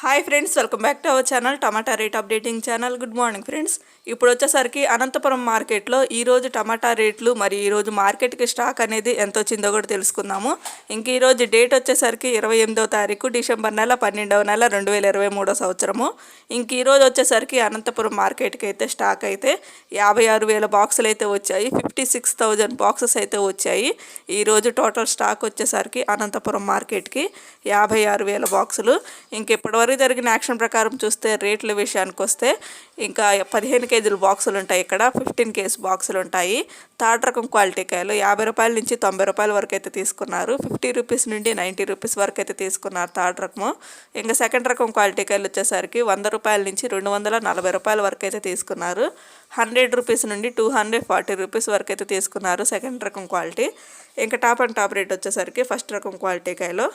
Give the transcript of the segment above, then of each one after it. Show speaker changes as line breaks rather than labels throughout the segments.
Hi friends, welcome back to our channel tomato rate updating channel. Good morning friends. ఇప్పుడు వచ్చేసరికి అనంతపురం మార్కెట్లో ఈరోజు టమాటా రేట్లు మరి ఈరోజు మార్కెట్కి స్టాక్ అనేది ఎంత వచ్చిందో కూడా తెలుసుకుందాము. ఇంక ఈరోజు డేట్ వచ్చేసరికి 28వ తారీఖు డిసెంబర్ నెల 12వ నెల 2023 సంవత్సరము. ఇంక ఈరోజు వచ్చేసరికి అనంతపురం మార్కెట్కి అయితే స్టాక్ అయితే 56,000 బాక్సులు అయితే వచ్చాయి. 56,000 బాక్సెస్ అయితే వచ్చాయి. ఈరోజు టోటల్ స్టాక్ వచ్చేసరికి అనంతపురం మార్కెట్కి 56,000 బాక్సులు. ఇంకెప్పటివరకు జరిగిన యాక్షన్ ప్రకారం చూస్తే రేట్ల విషయానికి వస్తే ఇంకా 15 కేజీల బాక్సులు ఉంటాయి. ఇక్కడ 15 కేజీ బాక్సులు ఉంటాయి. థర్డ్ రకం క్వాలిటీ కాయలు 50 రూపాయల నుంచి 90 రూపాయల వరకు అయితే తీసుకున్నారు. 50 రూపీస్ నుండి 90 రూపీస్ వరకు అయితే తీసుకున్నారు థర్డ్ రకము. ఇంకా సెకండ్ రకం క్వాలిటీ కాయలు వచ్చేసరికి 100 రూపాయల నుంచి 240 రూపాయల వరకు అయితే తీసుకున్నారు. 100 రూపీస్ నుండి 240 రూపీస్ వరకు అయితే తీసుకున్నారు సెకండ్ రకం క్వాలిటీ. ఇంకా టాప్ అండ్ టాప్ రేట్ వచ్చేసరికి ఫస్ట్ రకం క్వాలిటీ కాయలో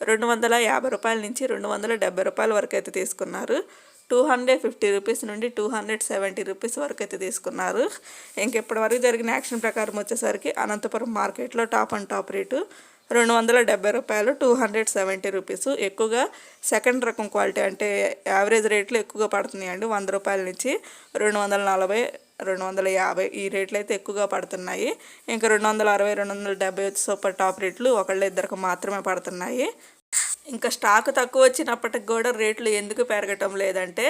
250 రూపాయల నుంచి 270 రూపాయల వరకు అయితే తీసుకున్నారు. 250 రూపీస్ నుండి 270 రూపీస్ వరకు అయితే తీసుకున్నారు. ఇంకెప్పటి వరకు జరిగిన యాక్షన్ ప్రకారం వచ్చేసరికి అనంతపురం మార్కెట్లో టాప్ అండ్ టాప్ రేటు 270 రూపాయలు, 270 రూపీస్. ఎక్కువగా సెకండ్ రకం క్వాలిటీ అంటే యావరేజ్ రేట్లు ఎక్కువగా పడుతున్నాయండి. 100 రూపాయల నుంచి 240, 250 ఈ రేట్లు అయితే ఎక్కువగా పడుతున్నాయి. ఇంకా 260, 270 వచ్చి సూపర్ టాప్ రేట్లు ఒకళ్ళ ఇద్దరికి మాత్రమే పడుతున్నాయి. ఇంకా స్టాక్ తక్కువ వచ్చినప్పటికి కూడా రేట్లు ఎందుకు పెరగటం లేదంటే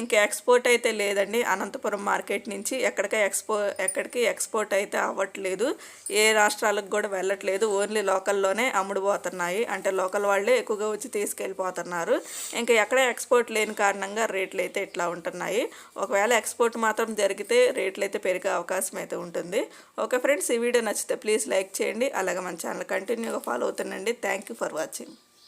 ఇంకా ఎక్స్పోర్ట్ అయితే లేదండి. అనంతపురం మార్కెట్ నుంచి ఎక్కడికి ఎక్స్పోర్ట్ అయితే అవ్వట్లేదు. ఏ రాష్ట్రాలకు కూడా వెళ్ళట్లేదు. ఓన్లీ లోకల్లోనే అమ్ముడుపోతున్నాయి. అంటే లోకల్ వాళ్ళే ఎక్కువగా వచ్చి తీసుకెళ్ళిపోతున్నారు. ఇంకా ఎక్కడ ఎక్స్పోర్ట్ లేని కారణంగా రేట్లు అయితే ఇట్లా ఉంటున్నాయి. ఒకవేళ ఎక్స్పోర్ట్ మాత్రం జరిగితే రేట్లు అయితే పెరిగే అవకాశం అయితే ఉంటుంది. ఓకే ఫ్రెండ్స్, ఈ వీడియో నచ్చితే ప్లీజ్ లైక్ చేయండి. అలాగే మన ఛానల్ కంటిన్యూగా ఫాలో అవుతుండండి. Thank you for watching.